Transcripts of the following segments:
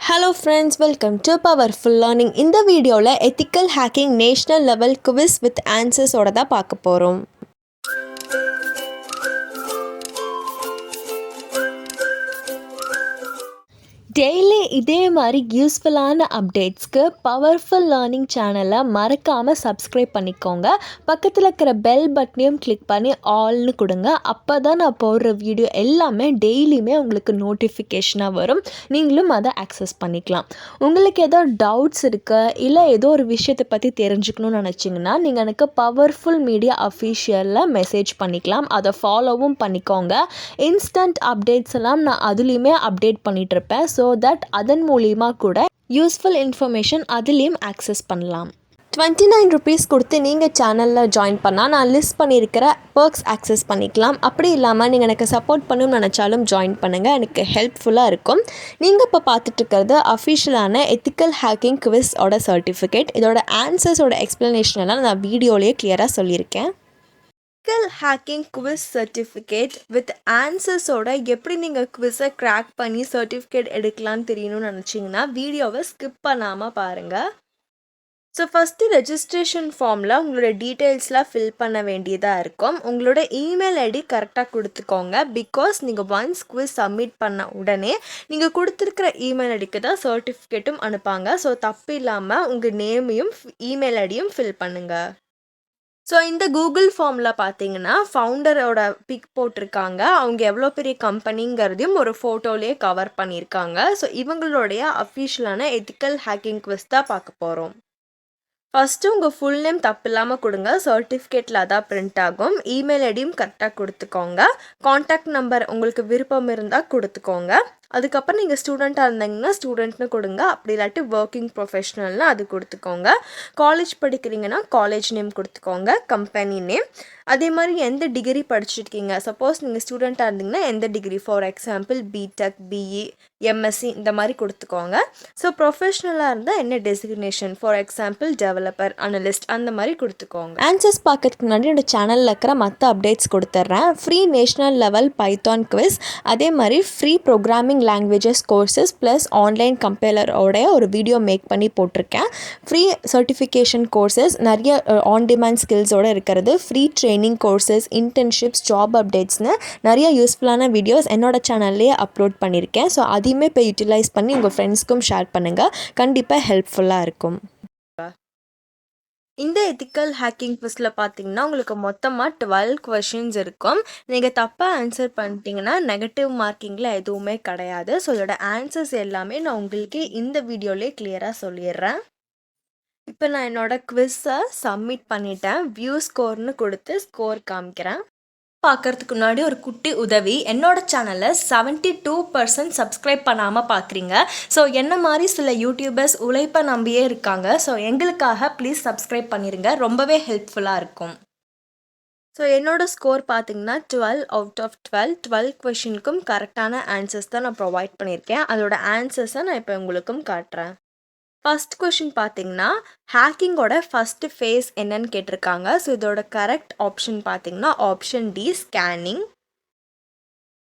Hello friends, welcome to Powerful Learning. இந்த வீடியோவில் ethical hacking national level quiz with answers ஓட தான் பார்க்க போகிறோம். டெய்லி இதே மாதிரி யூஸ்ஃபுல்லான அப்டேட்ஸ்க்கு பவர்ஃபுல் லேர்னிங் சேனலை மறக்காமல் சப்ஸ்கிரைப் பண்ணிக்கோங்க. பக்கத்தில் இருக்கிற பெல் பட்டனையும் கிளிக் பண்ணி ஆல்னு கொடுங்க. அப்போ தான் நான் போடுற வீடியோ எல்லாமே டெய்லியுமே உங்களுக்கு நோட்டிஃபிகேஷனாக வரும். நீங்களும் அதை ஆக்சஸ் பண்ணிக்கலாம். உங்களுக்கு ஏதோ டவுட்ஸ் இருக்குது, இல்லை ஏதோ ஒரு விஷயத்தை பற்றி தெரிஞ்சுக்கணும்னு நினச்சிங்கன்னா நீங்கள் எனக்கு பவர்ஃபுல் மீடியா அஃபீஷியலில் மெசேஜ் பண்ணிக்கலாம். அதை ஃபாலோவும் பண்ணிக்கோங்க. இன்ஸ்டன்ட் அப்டேட்ஸ் எல்லாம் நான் அதுலேயுமே அப்டேட் பண்ணிகிட்ருப்பேன். ஸோ தட் அதன் மூலிமா கூட யூஸ்ஃபுல் இன்ஃபர்மேஷன் அதுலேயும் ஆக்சஸ் பண்ணலாம். 29 ருபீஸ் கொடுத்து நீங்கள் சேனலில் ஜாயின் பண்ணால் நான் லிஸ்ட் பண்ணியிருக்கிற பர்க்ஸ் ஆக்சஸ் பண்ணிக்கலாம். அப்படி இல்லாமல் நீங்கள் எனக்கு சப்போர்ட் பண்ணணும்னு நினச்சாலும் ஜாயின் பண்ணுங்கள், எனக்கு ஹெல்ப்ஃபுல்லாக இருக்கும். நீங்கள் இப்போ பார்த்துட்ருக்கிறது அஃபிஷியலான எத்திக்கல் ஹேக்கிங் குவிஸோட சர்டிஃபிகேட். இதோட ஆன்சர்ஸோட எக்ஸ்ப்ளனேஷன் எல்லாம் நான் வீடியோலேயே கிளியராக சொல்லியிருக்கேன். Ethical hacking quiz certificate with ஆன்சர்ஸோட எப்படி நீங்கள் குவிஸை க்ராக் பண்ணி சர்டிஃபிகேட் எடுக்கலான்னு தெரியணும்னு நினச்சிங்கன்னா வீடியோவை ஸ்கிப் பண்ணாமல் பாருங்கள். ஸோ ஃபஸ்ட்டு ரெஜிஸ்ட்ரேஷன் ஃபார்மில் உங்களோட டீட்டெயில்ஸ்லாம் ஃபில் பண்ண வேண்டியதாக இருக்கும். உங்களோட இமெயில் ஐடி கரெக்டாக கொடுத்துக்கோங்க. பிகாஸ் நீங்கள் ஒன்ஸ் குவிஸ் சப்மிட் பண்ண உடனே நீங்கள் கொடுத்துருக்கிற இமெயில் ஐடிக்கு தான் சர்டிஃபிகேட்டும் அனுப்பாங்க. ஸோ தப்பு இல்லாமல் உங்கள் நேமையும் இமெயில் ஐடியும் ஃபில் பண்ணுங்கள். ஸோ இந்த கூகுள் ஃபார்மில் பார்த்தீங்கன்னா ஃபவுண்டரோட பிக் போட்டிருக்காங்க. அவங்க எவ்வளோ பெரிய கம்பெனிங்கிறதையும் ஒரு ஃபோட்டோலேயே கவர் பண்ணியிருக்காங்க. ஸோ இவங்களுடைய அஃபிஷியலான எத்திக்கல் ஹேக்கிங் குவிஸ் தான் பார்க்க போகிறோம். ஃபஸ்ட்டு உங்கள் ஃபுல் நேம் தப்பு இல்லாமல் கொடுங்க. சர்டிஃபிகேட்டில் அதான் பிரிண்ட் ஆகும். இமெயில் ஐடியும் கரெக்டாக கொடுத்துக்கோங்க. காண்டாக்ட் நம்பர் உங்களுக்கு விருப்பம் இருந்தால் கொடுத்துக்கோங்க. அதுக்கப்புறம் நீங்கள் ஸ்டூடெண்ட்டாக இருந்தீங்கன்னா ஸ்டூடெண்ட்னு கொடுங்க. அப்படி இல்லாட்டி ஒர்க்கிங் ப்ரொஃபஷ்னல்னு அது கொடுத்துக்கோங்க. காலேஜ் படிக்கிறீங்கன்னா காலேஜ் நேம் கொடுத்துக்கோங்க, கம்பெனி நேம். அதே மாதிரி எந்த டிகிரி படிச்சுருக்கீங்க, சப்போஸ் நீங்கள் ஸ்டூடெண்ட்டாக இருந்தீங்கன்னா எந்த degree, for example BTech, BE, MSc இந்த மாதிரி கொடுத்துக்கோங்க. ஸோ ப்ரொஃபஷ்னலாக இருந்தால் என்ன designation, for example developer, analyst அந்த மாதிரி கொடுத்துக்கோங்க. ஆன்சர்ஸ் பார்க்கறதுக்கு முன்னாடி என்னோட சேனலில் இருக்கிற மற்ற அப்டேட்ஸ் கொடுத்துட்றேன். Free national level python quiz, அதே மாதிரி free programming languages courses plus online கம்பைலரோட ஒரு வீடியோ மேக் பண்ணி போட்டிருக்கேன். ஃப்ரீ சர்டிஃபிகேஷன் கோர்சஸ் நிறைய ஆன் டிமாண்ட் ஸ்கில்ஸோடு இருக்கிறது, free training courses, internships, job அப்டேட்ஸ்னு நிறைய யூஸ்ஃபுல்லான வீடியோஸ் என்னோட சேனல்லேயே அப்லோட் பண்ணியிருக்கேன். ஸோ அதையுமே இப்போ யூட்டிலைஸ் பண்ணி உங்கள் ஃப்ரெண்ட்ஸ்க்கும் ஷேர் பண்ணுங்கள். கண்டிப்பாக ஹெல்ப்ஃபுல்லாக இருக்கும். இந்த எத்திக்கல் ஹேக்கிங் குவிஸில் பார்த்தீங்கன்னா உங்களுக்கு மொத்தமாக 12 கொஷின்ஸ் இருக்கும். நீங்கள் தப்பாக ஆன்சர் பண்ணிட்டீங்கன்னா நெகட்டிவ் மார்க்கிங்கில் எதுவுமே கிடையாது. ஸோ இதோட ஆன்சர்ஸ் எல்லாமே நான் உங்களுக்கு இந்த வீடியோலேயே கிளியராக சொல்லிடுறேன். இப்போ நான் என்னோடய குவிஸை சப்மிட் பண்ணிட்டேன். வியூ ஸ்கோர்னு கொடுத்து ஸ்கோர் காமிக்கிறேன். பார்க்கறதுக்கு முன்னாடி ஒரு குட்டி உதவி, என்னோட சேனலை 72% சப்ஸ்கிரைப் பண்ணாமல் பார்க்குறீங்க. ஸோ என்ன மாதிரி சில யூடியூபர்ஸ் உழைப்பை நம்பியே இருக்காங்க. ஸோ எங்களுக்காக ப்ளீஸ் சப்ஸ்கிரைப் பண்ணிடுங்க, ரொம்பவே ஹெல்ப்ஃபுல்லாக இருக்கும். ஸோ என்னோடய ஸ்கோர் பார்த்தீங்கன்னா 12 அவுட் ஆஃப் 12 கொஷினுக்கும் கரெக்டான ஆன்சர்ஸ் தான் நான் ப்ரொவைட் பண்ணியிருக்கேன். அதோட ஆன்சர்ஸை நான் இப்போ உங்களுக்கும் காட்டுறேன். ஃபஸ்ட் கொஷின் பார்த்தீங்கன்னா ஹேக்கிங்கோட ஃபஸ்ட்டு ஃபேஸ் என்னன்னு கேட்டிருக்காங்க. ஸோ இதோட கரெக்ட் ஆப்ஷன் பார்த்தீங்கன்னா option D, scanning.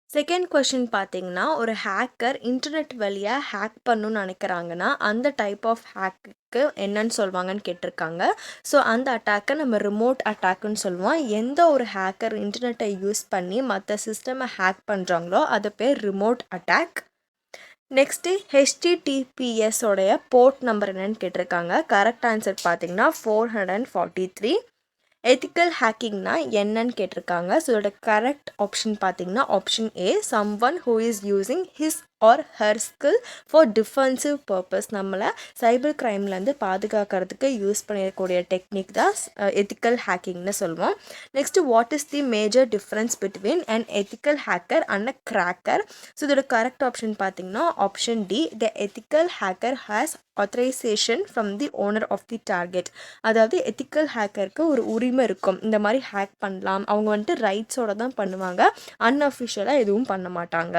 Second question பார்த்தீங்கன்னா ஒரு ஹேக்கர் இன்டர்நெட் வழியாக ஹேக் பண்ணணும்னு நினைக்கிறாங்கன்னா அந்த டைப் ஆஃப் ஹேக்குக்கு என்னன்னு சொல்லுவாங்கன்னு கேட்டிருக்காங்க. ஸோ அந்த அட்டாக்கை நம்ம ரிமோட் அட்டாக்குன்னு சொல்லுவோம். எந்த ஒரு ஹேக்கர் இன்டர்நெட்டை யூஸ் பண்ணி மற்ற சிஸ்டமை ஹேக் பண்ணுறாங்களோ அது பேர் ரிமோட் அட்டாக். நெக்ஸ்ட்டு ஹெச்டிடிபிஎஸ் உடைய போர்ட் நம்பர் என்னன்னு கேட்டிருக்காங்க. கரெக்ட் ஆன்சர் பார்த்தீங்கன்னா 443. எத்திக்கல் ஹேக்கிங்னா என்னன்னு கேட்டிருக்காங்க. ஸோ இதோட கரெக்ட் ஆப்ஷன் பார்த்தீங்கன்னா option A, someone who is using his or her skill for defensive purpose. நம்மளை சைபர் க்ரைம்லேருந்து பாதுகாக்கிறதுக்கு யூஸ் பண்ணிடக்கூடிய டெக்னிக் தான் எத்திக்கல் ஹேக்கிங்னு சொல்லுவோம். Next what is the major difference between an ethical hacker and a cracker. So இதோட correct option பார்த்தீங்கன்னா option D, the ethical hacker has authorisation from the owner of the target. அதாவது ethical ஹேக்கருக்கு ஒரு உரிமை இருக்கும், இந்த மாதிரி ஹேக் பண்ணலாம். அவங்க வந்துட்டு ரைட்ஸோட தான் பண்ணுவாங்க, அன்அஃபிஷியலாக எதுவும் பண்ண மாட்டாங்க.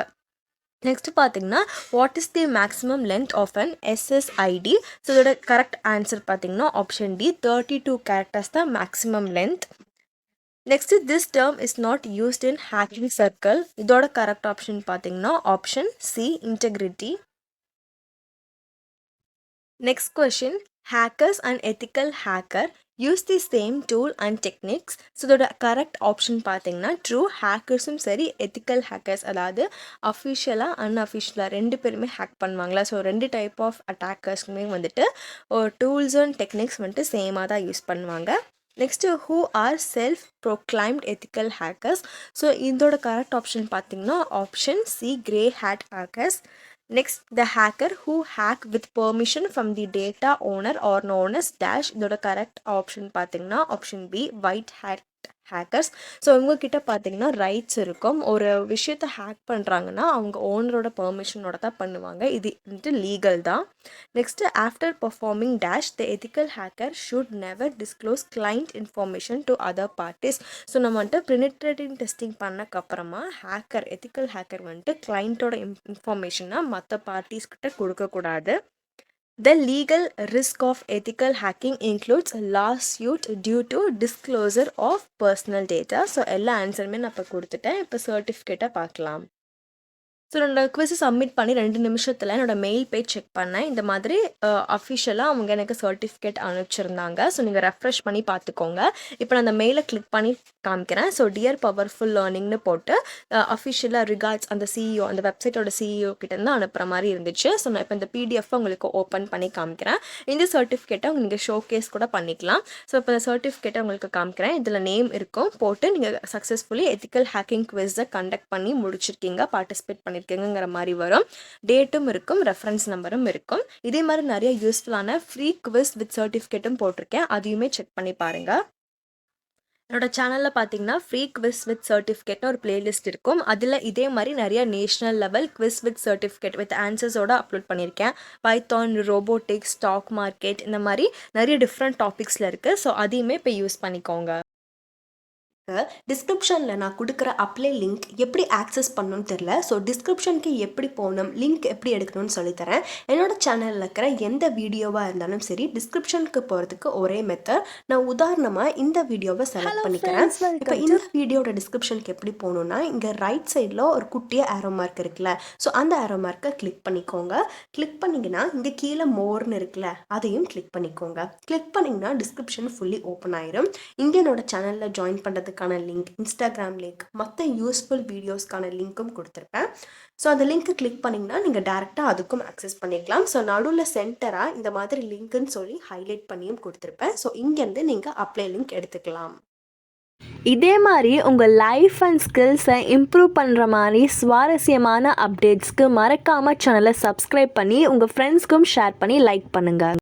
நெக்ஸ்ட் பார்த்தீங்கன்னா what is the maximum length of an SSID. So இதோட கரெக்ட் ஆன்சர் பார்த்தீங்கன்னா ஆப்ஷன் டி, 32 கேரக்டர்ஸ் தான் maximum length. Next this term is not used in hacking circle. இதோட கரெக்ட் ஆப்ஷன் பார்த்தீங்கன்னா option C, integrity. Next question, hackers and ethical hacker use the same tool and techniques. So இதோட correct option பார்த்தீங்கன்னா true. ஹேக்கர்ஸும் சரி ethical hackers, அதாவது அஃபிஷியலாக அன்அஃபிஷியலாக ரெண்டு பேருமே hack பண்ணுவாங்களா. ஸோ ரெண்டு டைப் ஆஃப் அட்டாக்கர்ஸ்க்குமே வந்துட்டு டூல்ஸ் அண்ட் டெக்னிக்ஸ் வந்துட்டு சேமாக தான் யூஸ் பண்ணுவாங்க. Next, who are self proclaimed ethical hackers. So இதோட கரெக்ட் ஆப்ஷன் பார்த்தீங்கன்னா option C, grey hat hackers. Next, the hacker who hack with permission from the data owner or known as dash. இதோட correct option பார்த்தீங்கன்னா option B, white hat hackers. So இவங்கக்கிட்ட பார்த்தீங்கன்னா rights இருக்கும். ஒரு விஷயத்தை hack பண்ணுறாங்கன்னா அவங்க ஓனரோட பெர்மிஷனோட தான் பண்ணுவாங்க. இது வந்துட்டு லீகல் தான். Next, after performing dash the ethical hacker should never disclose client information to other parties. So நம்ம வந்துட்டு பெனிட்ரேட்டிங் டெஸ்டிங் பண்ணக்கப்புறமா எத்திக்கல் ஹேக்கர் வந்துட்டு கிளைண்ட்டோட இன்ஃபர்மேஷனை மற்ற பார்ட்டிஸ்கிட்ட கொடுக்கக்கூடாது. The legal risk of ethical hacking includes a lawsuit due to disclosure of personal data. So எல்லா ஆன்சருமே நான் இப்போ கொடுத்துட்டேன். இப்போ சர்டிஃபிகேட்டை பார்க்கலாம். ஸோ என்னோட குவிஸ் சப்மிட் பண்ணி 2 நிமிஷத்தில் என்னோட மெயில் பேஜ் செக் பண்ணேன். இந்த மாதிரி அஃபிஷியலாக அவங்க எனக்கு சர்டிஃபிகேட் அனுப்பிச்சிருந்தாங்க. ஸோ நீங்கள் ரெஃப்ரெஷ் பண்ணி பார்த்துக்கோங்க. இப்போ நான் அந்த மெயிலை கிளிக் பண்ணி காமிக்கிறேன். ஸோ டியர் பவர்ஃபுல் லேர்னிங்னு போட்டு அஃபிஷியலாக ரிகார்ட்ஸ் அந்த சிஇஓ, அந்த வெப்சைட்டோட சிஇஓ கிட்டேருந்து அனுப்புகிற மாதிரி இருந்துச்சு. ஸோ நான் இப்போ இந்த பிடிஎஃப் உங்களுக்கு ஓப்பன் பண்ணி காமிக்கிறேன். இந்த சர்டிஃபிகேட்டை நீங்கள் ஷோகேஸ் கூட பண்ணிக்கலாம். ஸோ இப்போ இந்த சர்டிஃபிகேட்டை உங்களுக்கு காமிக்கிறேன். இதில் நேம் இருக்கும், போட்டு நீங்கள் சக்ஸஸ்ஃபுல்லி எத்திக்கல் ஹேக்கிங் குவிஸை கண்டக்ட் பண்ணி முடிச்சிருக்கீங்க, பார்ட்டிசிபேட் பண்ணியிருக்கீங்கிற மாதிரி வரும். டேட்டும் இருக்கும், ரெஃபரன்ஸ் நம்பரும் இருக்கும். இதே மாதிரி நிறைய யூஸ்ஃபுல்லான ஃப்ரீ குவிஸ் வித் சர்டிஃபிகேட்டும் போட்டிருக்கேன். அதையுமே செக் பண்ணி பாருங்கள். என்னோட சேனலில் பார்த்தீங்கன்னா ஃப்ரீ குவிஸ் வித் சர்டிஃபிகேட்னு ஒரு பிளேலிஸ்ட் இருக்கும். அதில் இதே மாதிரி நிறைய national level quiz with certificate with ஆன்சர்ஸோடு அப்லோட் பண்ணியிருக்கேன். பைத்தான், ரோபோட்டிக்ஸ், ஸ்டாக் மார்க்கெட், இந்த மாதிரி நிறைய டிஃப்ரெண்ட் டாபிக்ஸில் இருக்குது. ஸோ அதையுமே இப்போ யூஸ் பண்ணிக்கோங்க. டிஸ்கிரிப்ஷனில் நான் கொடுக்குற அப்ளை லிங்க் எப்படி ஆக்சஸ் பண்ணணும்னு தெரில. ஸோ டிஸ்கிரிப்ஷனுக்கு எப்படி போகணும், லிங்க் எப்படி எடுக்கணும்னு சொல்லித்தரேன். என்னோட சேனலில் இருக்கிற எந்த வீடியோவாக இருந்தாலும் சரி, டிஸ்கிரிப்ஷனுக்கு போகிறதுக்கு ஒரே மெத்தட். நான் உதாரணமாக இந்த வீடியோவை செலக்ட் பண்ணிக்கிறேன். இப்போ இந்த வீடியோட டிஸ்கிரிப்ஷனுக்கு எப்படி போகணுன்னா, இங்கே ரைட் சைடில் ஒரு குட்டியாக ஆரோ மார்க் இருக்குல்ல, ஸோ அந்த ஆரோ மார்க்கை கிளிக் பண்ணிக்கோங்க. கிளிக் பண்ணிங்கன்னா இங்கே கீழே மோர்னு இருக்குல்ல, அதையும் கிளிக் பண்ணிக்கோங்க. கிளிக் பண்ணிங்கன்னா டிஸ்கிரிப்ஷன் ஃபுல்லி ஓப்பன் ஆயிரும். இங்கே என்னோட சேனலில் ஜாயின் பண்ணுறதுக்கு லிங்க், இன்ஸ்டாகிராம் லிங்க், மற்ற யூஸ்ஃபுல் வீடியோஸ்க்கான லிங்க்கும் கொடுத்துருப்பேன். ஸோ அந்த லிங்க்கை கிளிக் பண்ணிங்கன்னா நீங்கள் டேரெக்டாக அதுக்கும் ஆக்சஸ் பண்ணிக்கலாம். ஸோ நடுவில் சென்டராக இந்த மாதிரி லிங்க்குன்னு சொல்லி ஹைலைட் பண்ணியும் கொடுத்துருப்பேன். ஸோ இங்கேருந்து நீங்கள் அப்ளை லிங்க் எடுத்துக்கலாம். இதே மாதிரி உங்கள் லைஃப் அண்ட் ஸ்கில்ஸை இம்ப்ரூவ் பண்ணுற மாதிரி சுவாரஸ்யமான அப்டேட்ஸ்க்கு மறக்காமல் சேனலை சப்ஸ்கிரைப் பண்ணி உங்கள் ஃப்ரெண்ட்ஸ்க்கும் ஷேர் பண்ணி லைக் பண்ணுங்கள்.